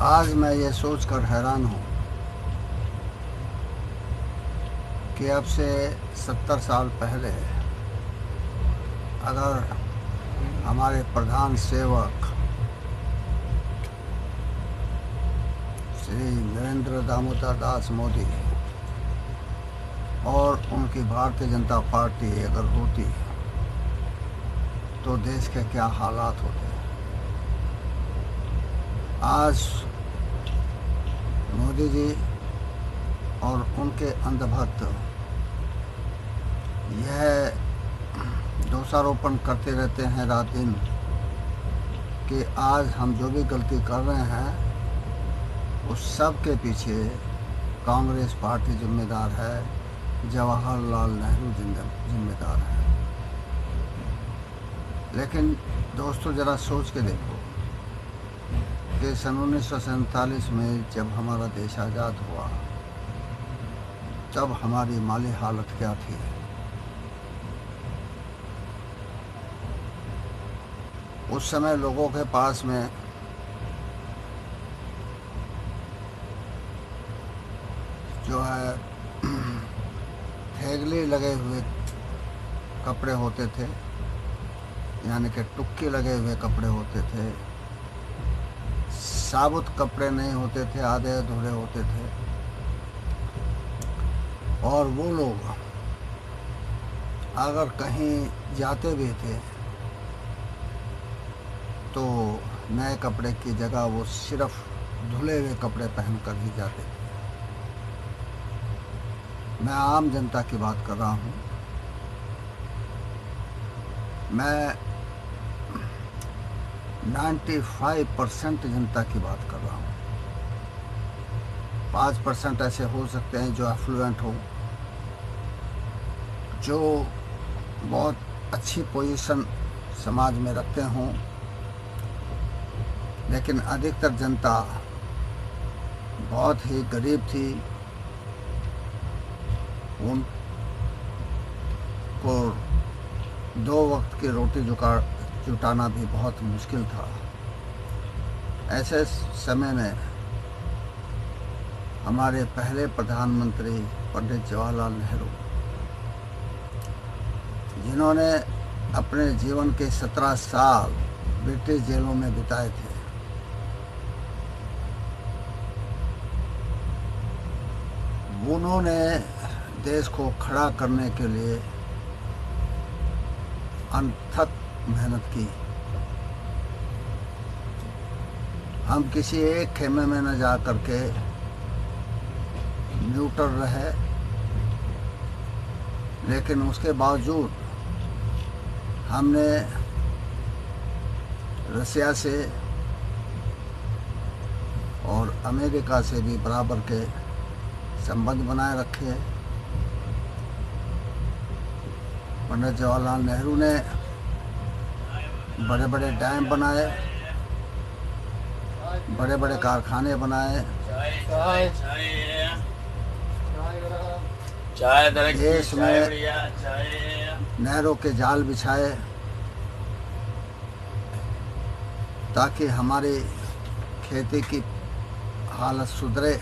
आज मैं ये सोचकर हैरान हूँ कि अब से 70 साल पहले अगर हमारे प्रधान सेवक श्री नरेंद्र दामोदर दास मोदी और उनकी भारतीय जनता पार्टी अगर होती तो देश के क्या हालात होते। आज मोदी जी और उनके अंधभक्त यह दोषारोपण करते रहते हैं रात दिन कि आज हम जो भी गलती कर रहे हैं उस सब के पीछे कांग्रेस पार्टी जिम्मेदार है, जवाहरलाल नेहरू जिम्मेदार है। लेकिन दोस्तों ज़रा सोच के देखो कि सन 1947 में जब हमारा देश आज़ाद हुआ तब हमारी माली हालत क्या थी। उस समय लोगों के पास में जो है थैगले लगे हुए कपड़े होते थे, यानी कि टुक्के लगे हुए कपड़े होते थे, साबुत कपड़े नहीं होते थे, आधे अधूरे होते थे। और वो लोग अगर कहीं जाते भी थे तो नए कपड़े की जगह वो सिर्फ धुले हुए कपड़े पहनकर ही जाते थे। मैं आम जनता की बात कर रहा हूँ। मैं 95% जनता की बात कर रहा हूँ। 5% ऐसे हो सकते हैं जो एफ्लुएंट हो, जो बहुत अच्छी पोजीशन समाज में रखते हों, लेकिन अधिकतर जनता बहुत ही गरीब थी। उनको 2 वक्त की रोटी जुटाना भी बहुत मुश्किल था। ऐसे समय में हमारे पहले प्रधानमंत्री पंडित जवाहरलाल नेहरू, जिन्होंने अपने जीवन के 17 साल ब्रिटिश जेलों में बिताए थे, उन्होंने देश को खड़ा करने के लिए अनथक मेहनत की। हम किसी एक खेमे में न जा करके न्यूट्रल रहे, लेकिन उसके बावजूद हमने रसिया से और अमेरिका से भी बराबर के संबंध बनाए रखे। पंडित जवाहरलाल नेहरू ने बड़े बड़े डैम बनाए, बड़े बड़े कारखाने बनाए, देश में नहरों के जाल बिछाए ताकि हमारी खेती की हालत सुधरे।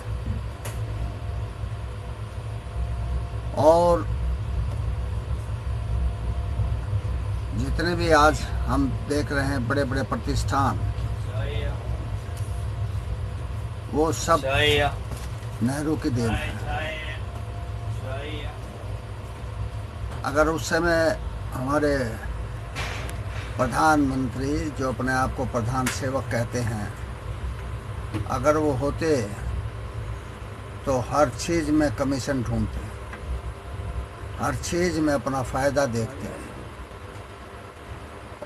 और जितने भी आज हम देख रहे हैं बड़े बड़े प्रतिष्ठान, वो सब नेहरू की देन है। अगर उस समय हमारे प्रधानमंत्री, जो अपने आप को प्रधान सेवक कहते हैं, अगर वो होते तो हर चीज़ में कमीशन ढूंढते, हर चीज़ में अपना फ़ायदा देखते,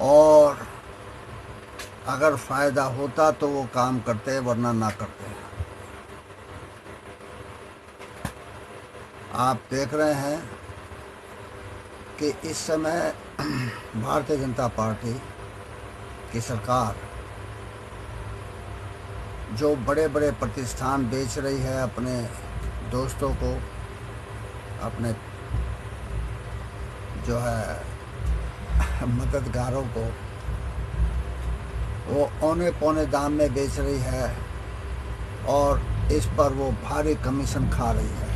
और अगर फ़ायदा होता तो वो काम करते, वरना ना करते। आप देख रहे हैं कि इस समय भारतीय जनता पार्टी की सरकार जो बड़े बड़े प्रतिष्ठान बेच रही है अपने दोस्तों को, अपने जो है मददगारों को, वो औने पौने दाम में बेच रही है। और इस पर वो भारी कमीशन खा रही है।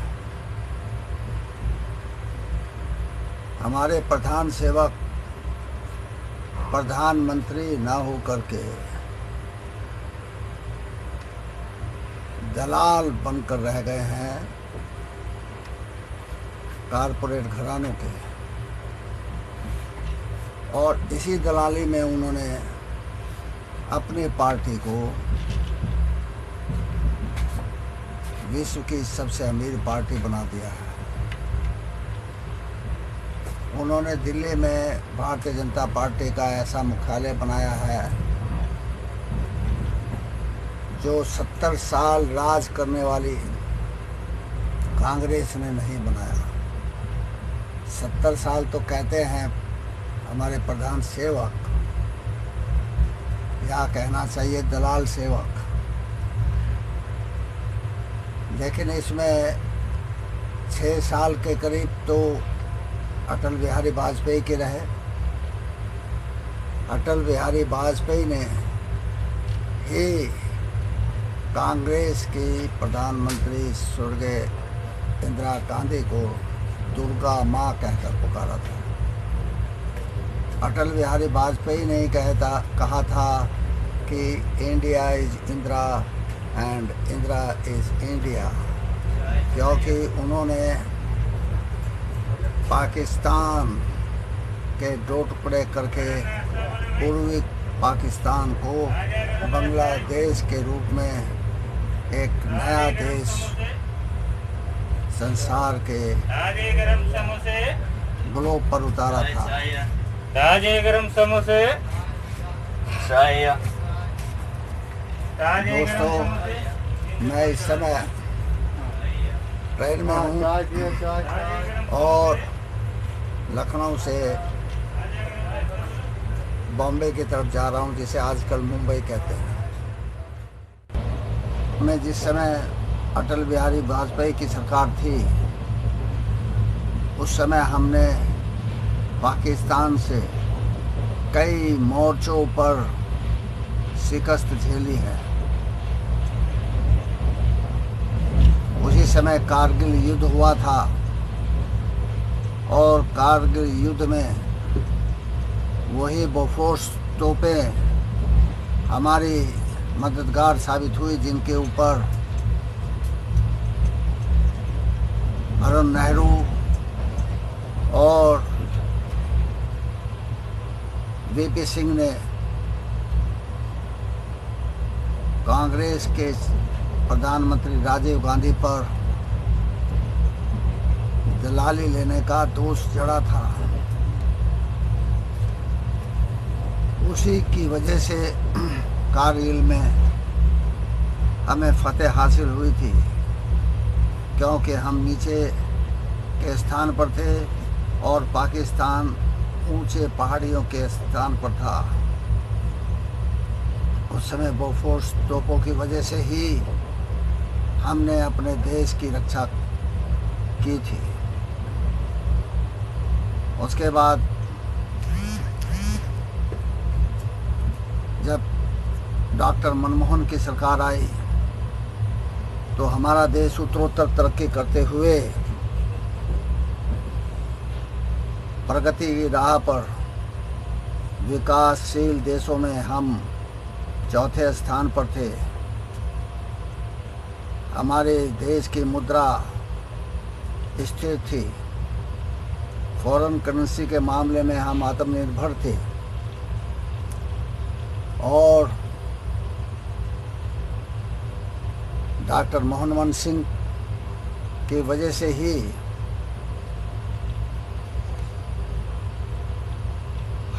हमारे प्रधान सेवक प्रधानमंत्री ना हो करके दलाल बनकर रह गए हैं कारपोरेट घरानों के, और इसी दलाली में उन्होंने अपनी पार्टी को विश्व की सबसे अमीर पार्टी बना दिया है। उन्होंने दिल्ली में भारतीय जनता पार्टी का ऐसा मुख्यालय बनाया है जो 70 साल राज करने वाली कांग्रेस ने नहीं बनाया। 70 साल तो कहते हैं हमारे प्रधान सेवक, या कहना चाहिए दलाल सेवक, लेकिन इसमें 6 साल के करीब तो अटल बिहारी वाजपेयी के रहे। अटल बिहारी वाजपेयी ने ही कांग्रेस की प्रधानमंत्री स्वर्गीय इंदिरा गांधी को दुर्गा माँ कहकर पुकारा था। अटल बिहारी वाजपेयी ने ही कहा था कि India is Indira and Indira is India, क्योंकि उन्होंने पाकिस्तान के 2 टुकड़े करके पूर्वी पाकिस्तान को बांग्लादेश के रूप में एक नया देश संसार के ग्लोब पर उतारा था। ताजे गरम समोसे दोस्तों, मैं इस समय ट्रेन में हूँ और लखनऊ से बॉम्बे की तरफ जा रहा हूँ, जिसे आजकल मुंबई कहते हैं। मैं जिस समय अटल बिहारी वाजपेयी की सरकार थी, उस समय हमने पाकिस्तान से कई मोर्चों पर शिकस्त झेली है। उसी समय कारगिल युद्ध हुआ था और कारगिल युद्ध में वही बोफोर्स तोपें हमारी मददगार साबित हुई, जिनके ऊपर अरुण नेहरू और वीपी सिंह ने कांग्रेस के प्रधानमंत्री राजीव गांधी पर दलाली लेने का दोष जड़ा था। उसी की वजह से कारगिल में हमें फतेह हासिल हुई थी, क्योंकि हम नीचे के स्थान पर थे और पाकिस्तान ऊंचे पहाड़ियों के स्थान पर था। उस समय बोफोर्स तोपों की वजह से ही हमने अपने देश की रक्षा की थी। उसके बाद जब डॉक्टर मनमोहन की सरकार आई तो हमारा देश उत्तरोत्तर तरक्की करते हुए प्रगति की राह पर विकासशील देशों में हम चौथे स्थान पर थे। हमारे देश की मुद्रा स्थिर थी। फॉरेन करेंसी के मामले में हम आत्मनिर्भर थे और डॉक्टर मनमोहन सिंह की वजह से ही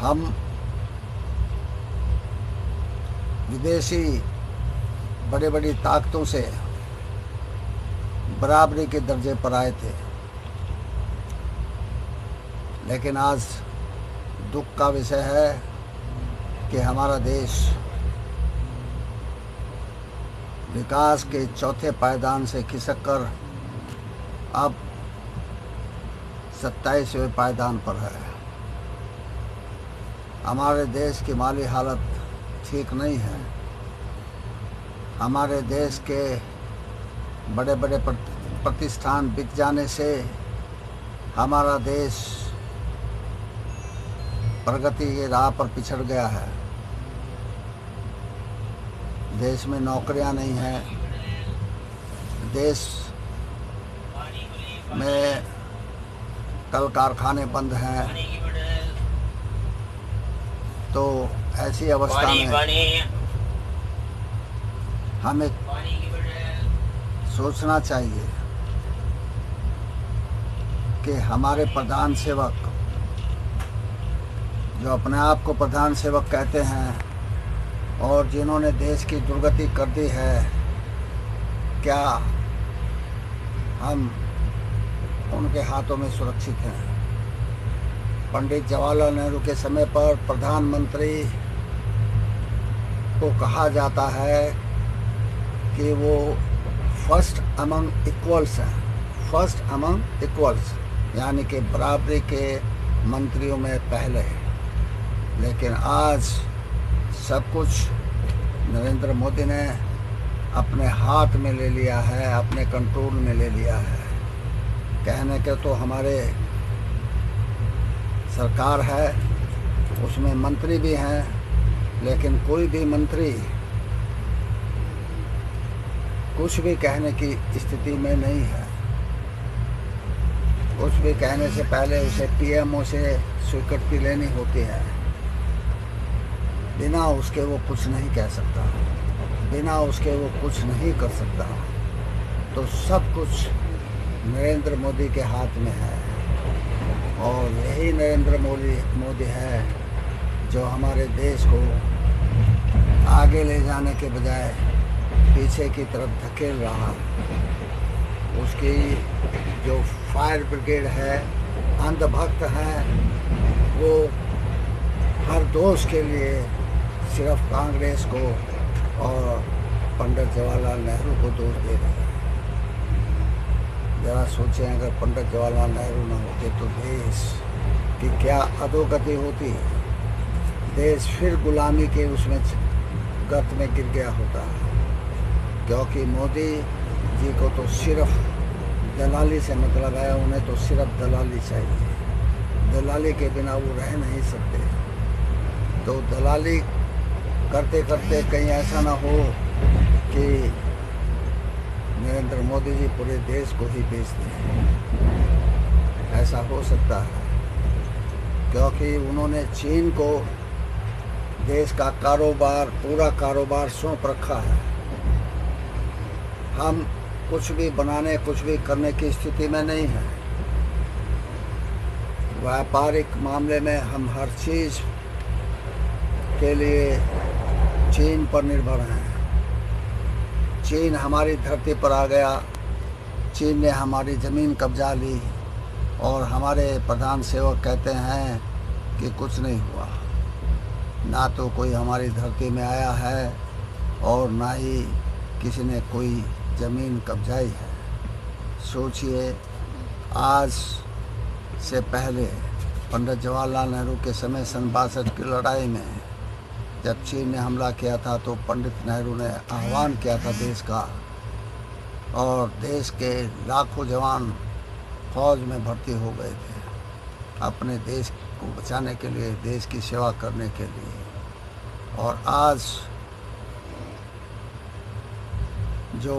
हम विदेशी बड़ी बड़ी ताकतों से बराबरी के दर्जे पर आए थे। लेकिन आज दुख का विषय है कि हमारा देश विकास के चौथे पायदान से खिसक कर अब 27वें पायदान पर है। हमारे देश की माली हालत ठीक नहीं है। हमारे देश के बड़े बड़े प्रतिष्ठान बिक जाने से हमारा देश प्रगति के राह पर पिछड़ गया है। देश में नौकरियां नहीं हैं, देश में कल कारखाने बंद हैं। तो ऐसी अवस्था में हमें सोचना चाहिए कि हमारे प्रधान सेवक, जो अपने आप को प्रधान सेवक कहते हैं और जिन्होंने देश की दुर्गति कर दी है, क्या हम उनके हाथों में सुरक्षित हैं? पंडित जवाहरलाल नेहरू के समय पर प्रधानमंत्री को कहा जाता है कि वो फर्स्ट अमंग इक्वल्स हैं, फर्स्ट अमंग इक्वल्स, यानी कि बराबरी के मंत्रियों में पहले। लेकिन आज सब कुछ नरेंद्र मोदी ने अपने हाथ में ले लिया है, अपने कंट्रोल में ले लिया है। कहने के तो हमारे सरकार है, उसमें मंत्री भी हैं, लेकिन कोई भी मंत्री कुछ भी कहने की स्थिति में नहीं है। कुछ भी कहने से पहले उसे पीएमओ से स्वीकृति लेनी होती है। बिना उसके वो कुछ नहीं कह सकता, बिना उसके वो कुछ नहीं कर सकता। तो सब कुछ नरेंद्र मोदी के हाथ में है, और यही नरेंद्र मोदी है जो हमारे देश को आगे ले जाने के बजाय पीछे की तरफ धकेल रहा। उसकी जो फायर ब्रिगेड है, अंधभक्त हैं, वो हर दोष के लिए सिर्फ कांग्रेस को और पंडित जवाहरलाल नेहरू को दोष दे रहे हैं। ज़रा सोचें, अगर पंडित जवाहरलाल नेहरू न होते तो देश की क्या अधोगति होती। देश फिर गुलामी के उसमें गर्त में गिर गया होता, क्योंकि मोदी जी को तो सिर्फ दलाली से मतलब है। उन्हें तो सिर्फ दलाली चाहिए, दलाली के बिना वो रह नहीं सकते। तो दलाली करते करते कहीं ऐसा ना हो कि नरेंद्र मोदी जी पूरे देश को ही बेच दें। ऐसा हो सकता है, क्योंकि उन्होंने चीन को देश का कारोबार, पूरा कारोबार सौंप रखा है। हम कुछ भी बनाने, कुछ भी करने की स्थिति में नहीं है। व्यापारिक मामले में हम हर चीज़ के लिए चीन पर निर्भर हैं। चीन हमारी धरती पर आ गया, चीन ने हमारी ज़मीन कब्जा ली, और हमारे प्रधान सेवक कहते हैं कि कुछ नहीं हुआ। ना तो कोई हमारी धरती में आया है और ना ही किसी ने कोई ज़मीन कब्जाई है। सोचिए, आज से पहले पंडित जवाहरलाल नेहरू के समय सन 62 की लड़ाई में जब चीन ने हमला किया था, तो पंडित नेहरू ने आह्वान किया था देश का, और देश के लाखों जवान फौज में भर्ती हो गए थे अपने देश को बचाने के लिए, देश की सेवा करने के लिए। और आज जो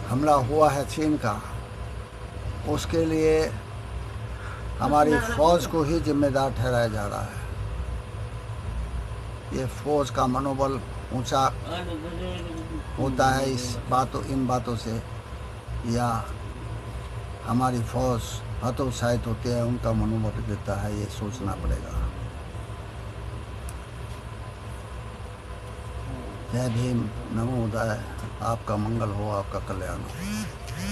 हमला हुआ है चीन का, उसके लिए हमारी फौज को ही जिम्मेदार ठहराया जा रहा है। ये फौज का मनोबल ऊंचा होता है इन बातों से, या हमारी फौज हतोत्साहित होती है, उनका मनोबल गिरता है, ये सोचना पड़ेगा। जय भीम, नमो बुद्धाय। आपका मंगल हो, आपका कल्याण हो।